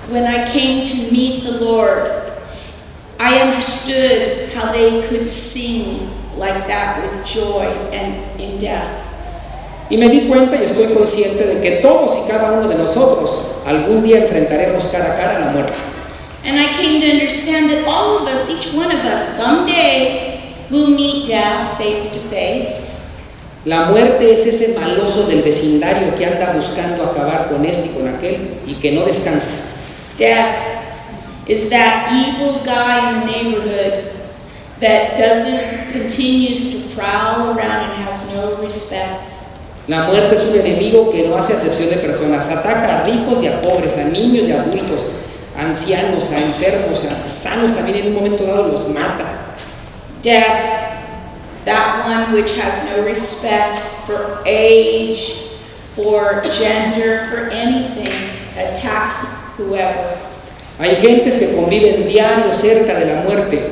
when I came to meet the Lord, I understood how they could sing like that with joy and in death. Y me di cuenta y estoy consciente de que todos y cada uno de nosotros algún día enfrentaremos cara a cara la muerte. And I came to understand that all of us, each one of us, someday will meet death face to face. La muerte es ese maloso del vecindario que anda buscando acabar con este y con aquel y que no descansa. Death is that evil guy in the neighborhood that continues to prowl around and has no respect. La muerte es un enemigo que no hace acepción de personas, ataca a ricos y a pobres, a niños y a adultos, a ancianos, a enfermos, a sanos, también en un momento dado los mata. Death, that one which has no respect for age, for gender, for anything, attacks whoever. Hay gentes que conviven diario cerca de la muerte.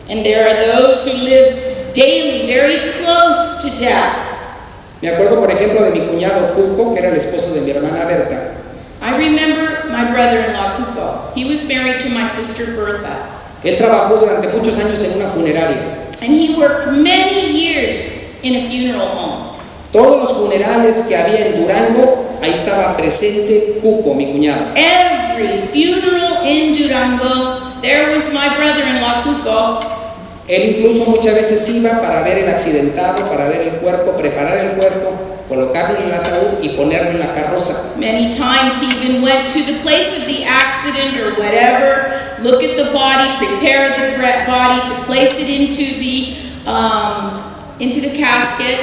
And there are those who live daily very close to death. Me acuerdo, por ejemplo, de mi cuñado Cuco, que era el esposo de mi hermana Berta. I remember my brother-in-law Cuco. He was married to my sister Bertha. Él trabajó durante muchos años en una funeraria. And he worked many years in a funeral home. Todos los funerales que había en Durango, ahí estaba presente Cuco, mi cuñado. Every funeral in Durango, there was my brother-in-law Cuco. Él incluso muchas veces iba para ver el accidentado, para ver el cuerpo, preparar el cuerpo, colocarlo en el ataúd y ponerlo en la carroza. Many times he even went to the place of the accident or whatever, look at the body, prepare the body to place it into the casket.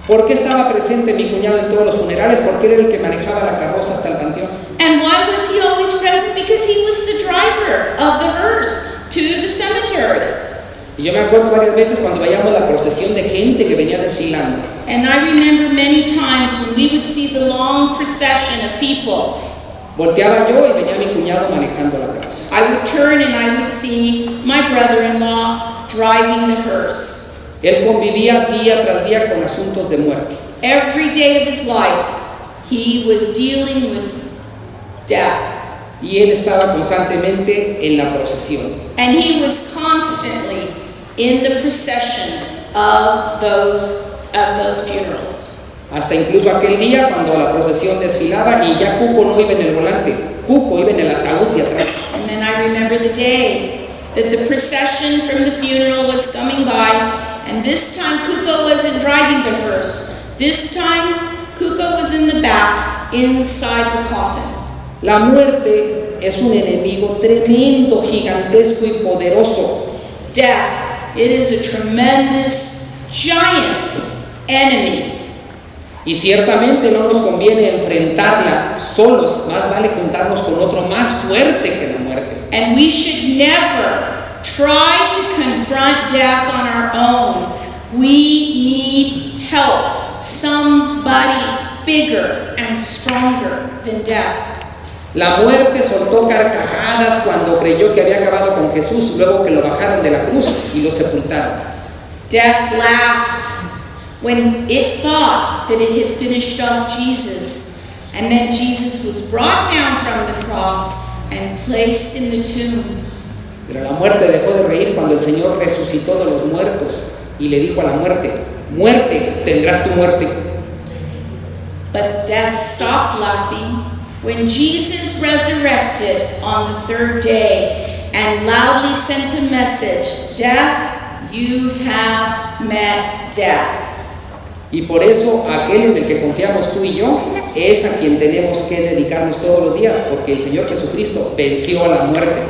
¿Por qué estaba presente mi cuñado en todos los funerales? Porque era el que manejaba la carroza hasta el panteón. And why was he always present? Because he was the driver of the hearse to the cemetery. Y yo me acuerdo varias veces cuando veíamos la procesión de gente que venía desfilando. And I remember many times when we would see the long procession of people. Volteaba yo y venía mi cuñado manejando la carroza. I would turn and I would see my brother-in-law driving the hearse. Él convivía día tras día con asuntos de muerte. Every day of his life, he was dealing with death. Y él estaba constantemente en la procesión. And he was constantly in the procession of those funerals. Hasta incluso aquel día cuando la procesión desfilaba y ya Cuco no iba en el volante, Cuco iba en el ataúd de atrás. And then I remember the day that the procession from the funeral was coming by, and this time Cuco wasn't driving the hearse. This time Cuco was in the back, inside the coffin. La muerte es un enemigo tremendo, gigantesco y poderoso. Death, it is a tremendous, giant enemy. Y ciertamente no nos conviene enfrentarla solos, más vale juntarnos con otro más fuerte que la muerte. And we should never try to confront death on our own. We need help, somebody bigger and stronger than death. La muerte soltó carcajadas cuando creyó que había acabado con Jesús, luego que lo bajaron de la cruz y lo sepultaron. Death laughed when it thought that it had finished off Jesus, and then Jesus was brought down from the cross and placed in the tomb. Pero la muerte dejó de reír cuando el Señor resucitó de los muertos y le dijo a la muerte: muerte, tendrás tu muerte. But death stopped laughing when Jesus resurrected on the third day and loudly sent a message: death, you have met death. Y por eso aquel en el que confiamos tú y yo es a quien tenemos que dedicarnos todos los días, porque el Señor Jesucristo venció a la muerte.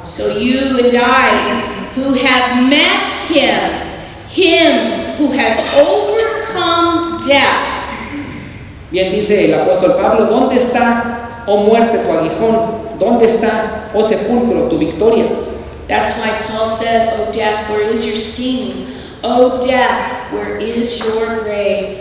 So you and I, who have met him who has overcome death. Bien dice el apóstol Pablo: ¿dónde está, oh muerte, tu aguijón? ¿Dónde está, oh sepulcro, tu victoria? That's why Paul said, "O death, where is your sting? O death, where is your grave?"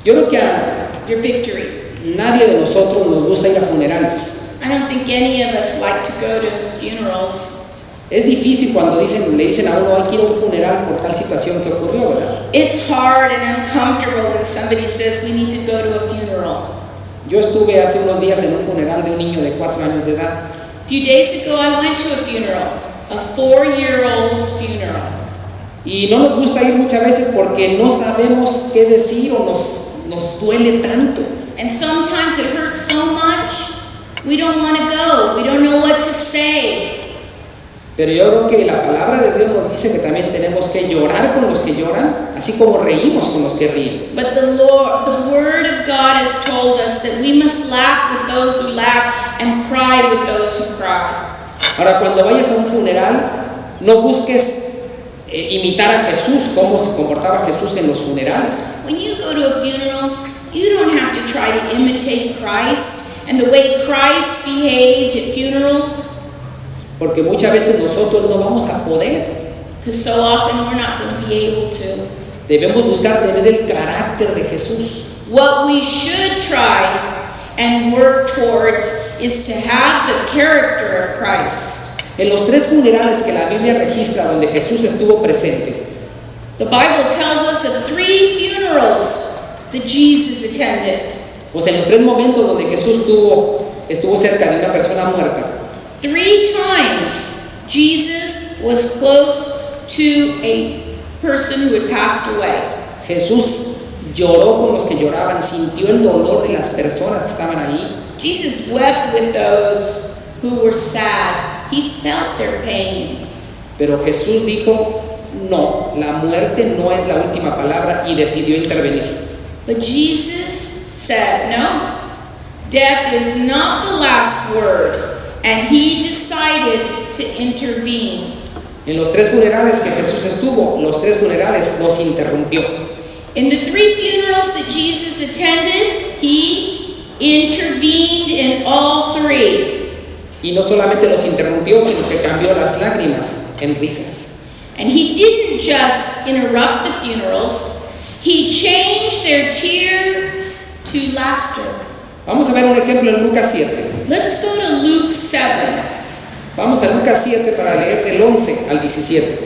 Yo creo que a your victory. Nadie de nosotros nos gusta ir a funerales. I don't think any of us like to go to funerals. Es difícil cuando le dicen a uno: hay que ir a un funeral por tal situación que ocurrió, ¿verdad? It's hard and uncomfortable when somebody says we need to go to a funeral. Yo estuve hace unos días en un funeral de un niño de 4 años de edad. A few days ago, I went to a funeral, a 4-year-old's funeral. Y no nos gusta ir muchas veces porque no sabemos qué decir o nos duele tanto. And sometimes it hurts so much, we don't want to go. We don't know what to say. Pero yo creo que la palabra de Dios nos dice que también tenemos que llorar con los que lloran, así como reímos con los que ríen. But the Word of God has told us that we must laugh with those who laugh and cry with those who cry. Ahora, cuando vayas a un funeral, no busques imitar a Jesús, cómo se comportaba Jesús en los funerales. When you go to a funeral, you don't have to try to imitate Christ and the way Christ behaved at funerals. Porque muchas veces nosotros no vamos a poder. Because so often we're not going to be able to. Debemos buscar tener el carácter de Jesús. What we should try and work towards is to have the character of Christ. En los 3 funerales que la Biblia registra donde Jesús estuvo presente, The Bible tells us of 3 funerals that Jesus attended. pues en los 3 momentos donde Jesús estuvo cerca de una persona muerta, 3 times Jesus was close to a person who had passed away. Jesús lloró con los que lloraban, sintió el dolor de las personas que estaban ahí. Jesus wept with those who were sad. He felt their pain. Pero Jesús dijo, no, la muerte no es la última palabra, y decidió intervenir. But Jesus said, no, death is not the last word. And he decided to intervene. En los 3 funerales que Jesús estuvo, los 3 funerales los interrumpió. In the 3 funerals that Jesus attended, he intervened in all 3. Y no solamente los interrumpió, sino que cambió las lágrimas en risas. And he didn't just interrupt the funerals, he changed their tears to laughter. Vamos a ver un ejemplo en Lucas 7. Let's go to Luke 7. Vamos a Lucas 7 para leer del 11 al 17.